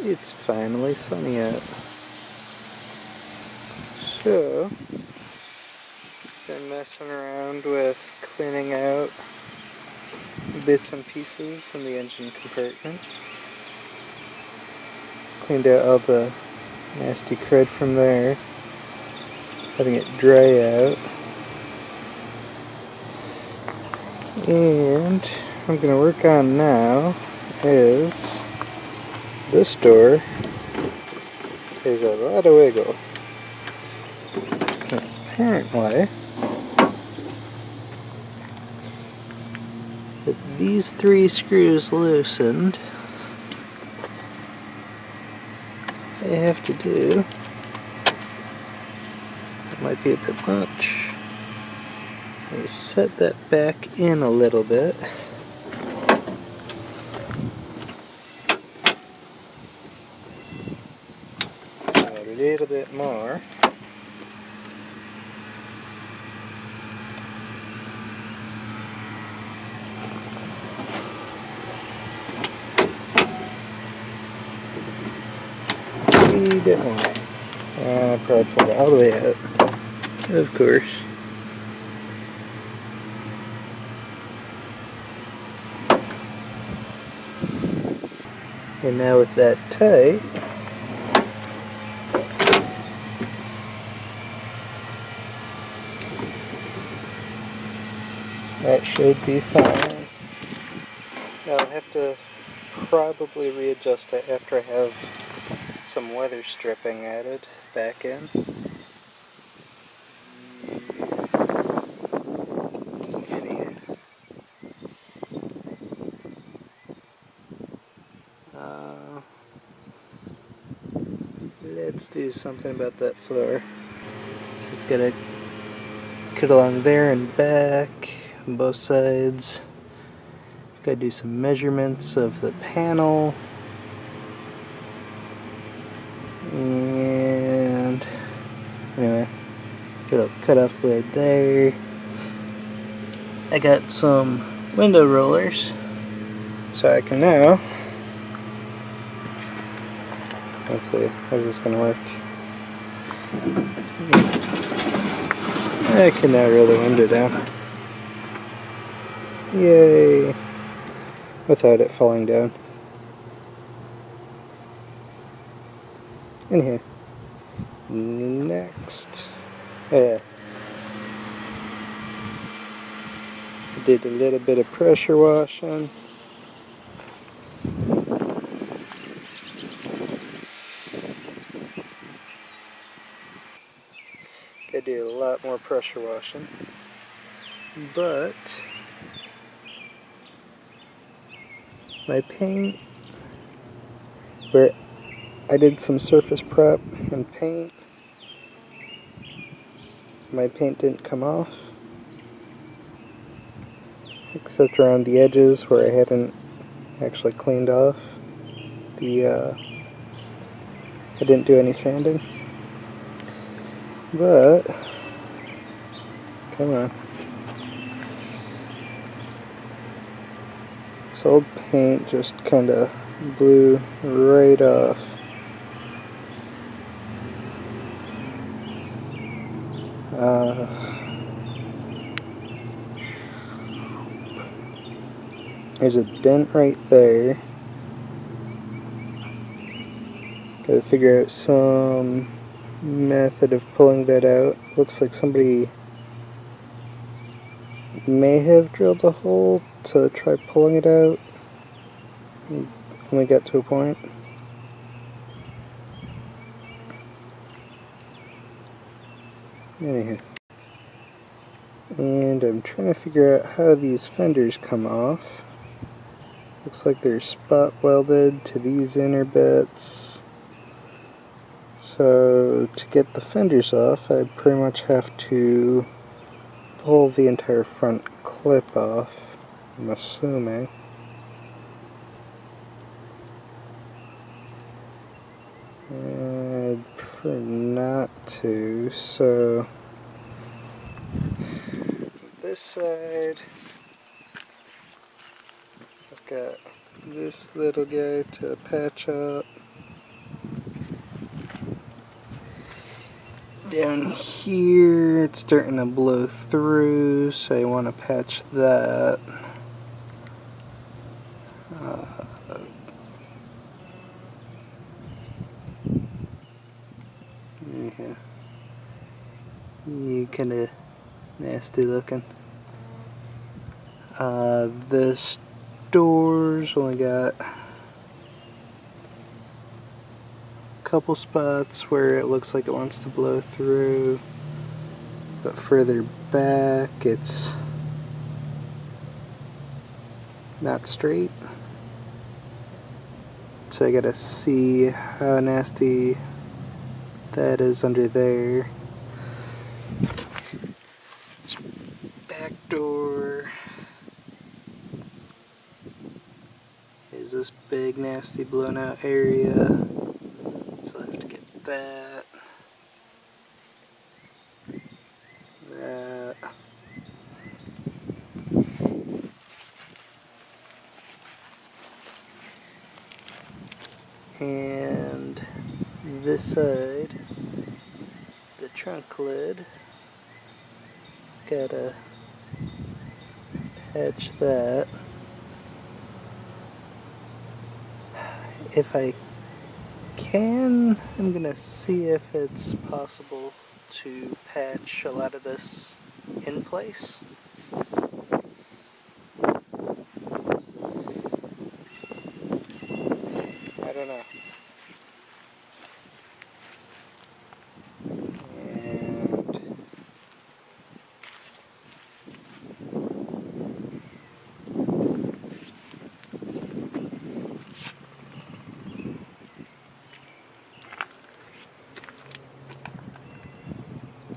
It's finally sunny out. So, been messing around with cleaning out bits and pieces in the engine compartment. Cleaned out all the nasty crud from there, letting it dry out. And what I'm going to work on now is this door has a lot of wiggle. Apparently, with these 3 screws loosened, what I have to do, it might be a bit much, is set that back in a little bit. A little bit more. A bit more. And I probably pulled it all the way out, of course. And now with that tight, that should be fine. I'll have to probably readjust it after I have some weather stripping added back in. Let's do something about that floor. So we've got to cut along there and back on both sides. Got to do some measurements of the panel. And anyway, got a cutoff blade there. I got some window rollers, so I can now, let's see, how's this gonna work? I can now roll the window down. Yay! Without it falling down. In here. Next. I did a little bit of pressure washing. Gotta do a lot more pressure washing. But my paint, where I did some surface prep and paint, my paint didn't come off, except around the edges where I hadn't actually cleaned off. I didn't do any sanding, but come on. This old paint just kind of blew right off. There's a dent right there. Gotta figure out some method of pulling that out. Looks like somebody may have drilled a hole to try pulling it out. Only got to a point. Anyhow. And I'm trying to figure out how these fenders come off. Looks like they're spot welded to these inner bits. So to get the fenders off, I pretty much have to pull the entire front clip off, I'm assuming. I'd prefer not to, so this side I've got this little guy to patch up. Down here it's starting to blow through, so I want to patch that. Yeah. You kind of nasty looking. This door's only got a couple spots where it looks like it wants to blow through, but further back it's not straight. So I gotta see how nasty that is under there. Back door is this big nasty blown out area, so I have to get that, and this side, the trunk lid, gotta patch that. If I can, I'm gonna see if it's possible to patch a lot of this in place. I don't know.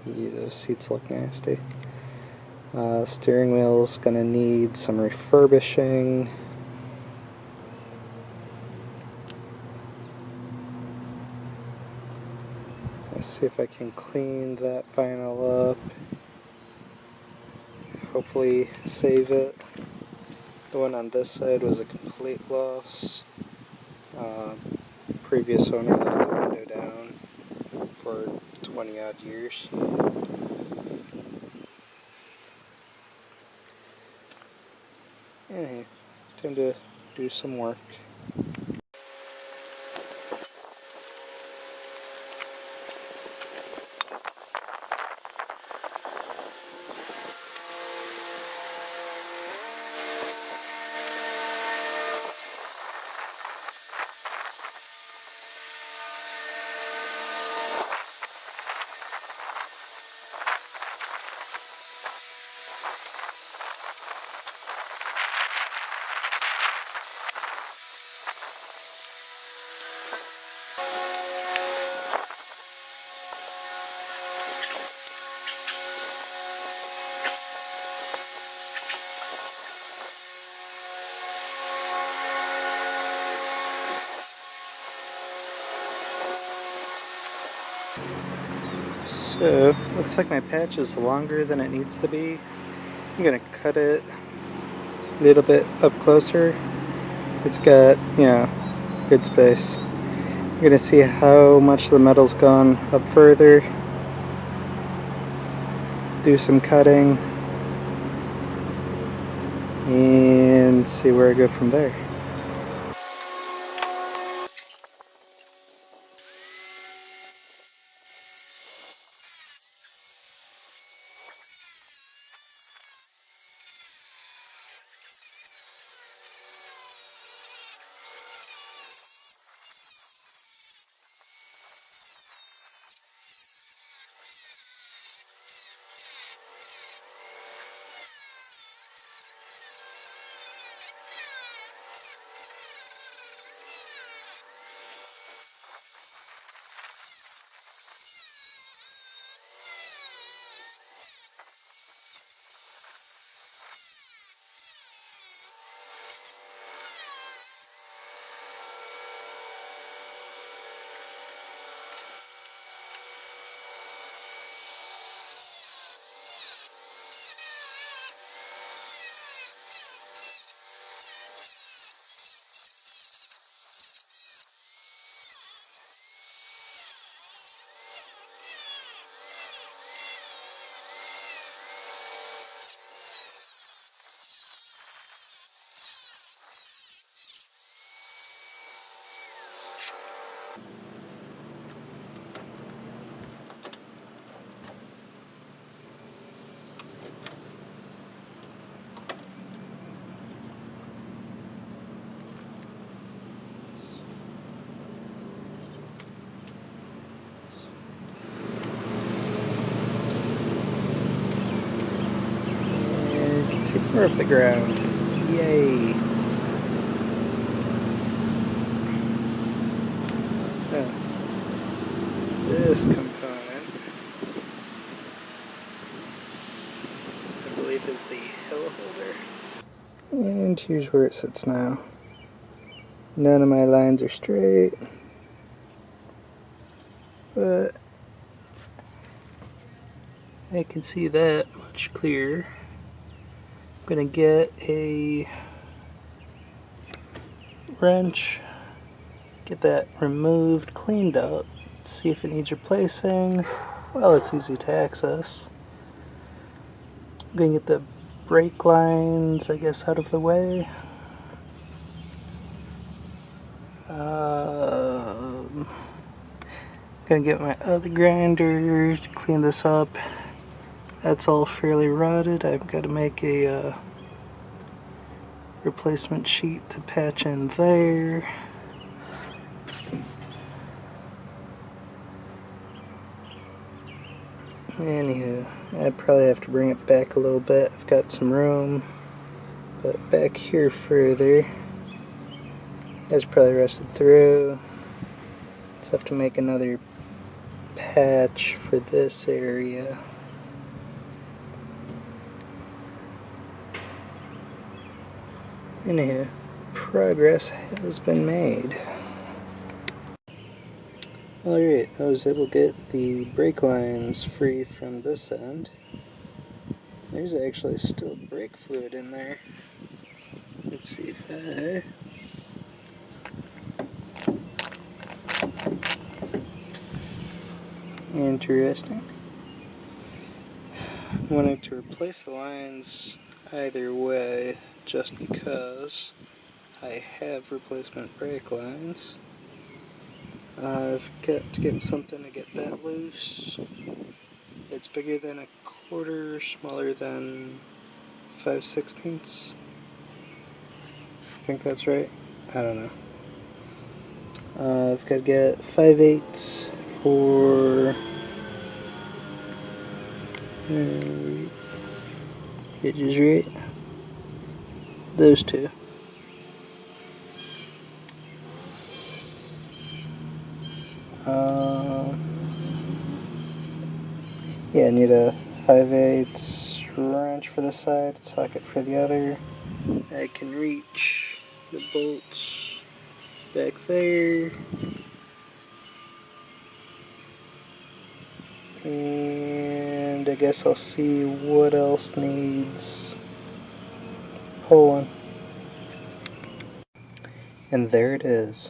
And yeah, those seats look nasty. Steering wheel's gonna need some refurbishing. Let's see if I can clean that vinyl up. Hopefully save it. The one on this side was a complete loss. Previous owner left the window down for 20 odd years. Anyway, time to do some work. So, looks like my patch is longer than it needs to be. I'm gonna cut it a little bit up closer. It's got, good space. I'm gonna see how much the metal's gone up further. Do some cutting. And see where I go from there. We're off the ground. Yay! Now, this component, I believe, is the hill holder. And here's where it sits now. None of my lines are straight, but I can see that much clearer. I'm gonna get a wrench, get that removed, cleaned up, see if it needs replacing. Well, it's easy to access. I'm gonna get the brake lines, I guess, out of the way. Gonna get my other grinder to clean this up. That's all fairly rotted. I've got to make a replacement sheet to patch in there. Anywho, I probably have to bring it back a little bit. I've got some room, but back here further, it's probably rusted through. So I have to make another patch for this area. Anywho, progress has been made. Alright, I was able to get the brake lines free from this end. There's actually still brake fluid in there. Let's see if I... Interesting. I wanted to replace the lines either way just because I have replacement brake lines. I've got to get something to get that loose. It's bigger than a quarter, smaller than 5/16. I think that's right. I don't know. I've got to get 5/8 for edges, right? Those two. Yeah, I need a 5/8 wrench for the side, socket for the other. I can reach the bolts back there. And I guess I'll see what else needs pulling. And there it is.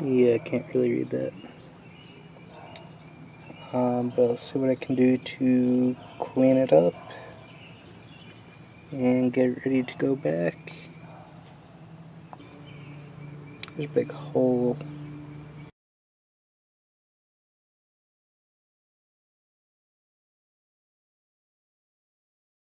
Yeah, I can't really read that. But I'll see what I can do to clean it up and get it ready to go back. There's a big hole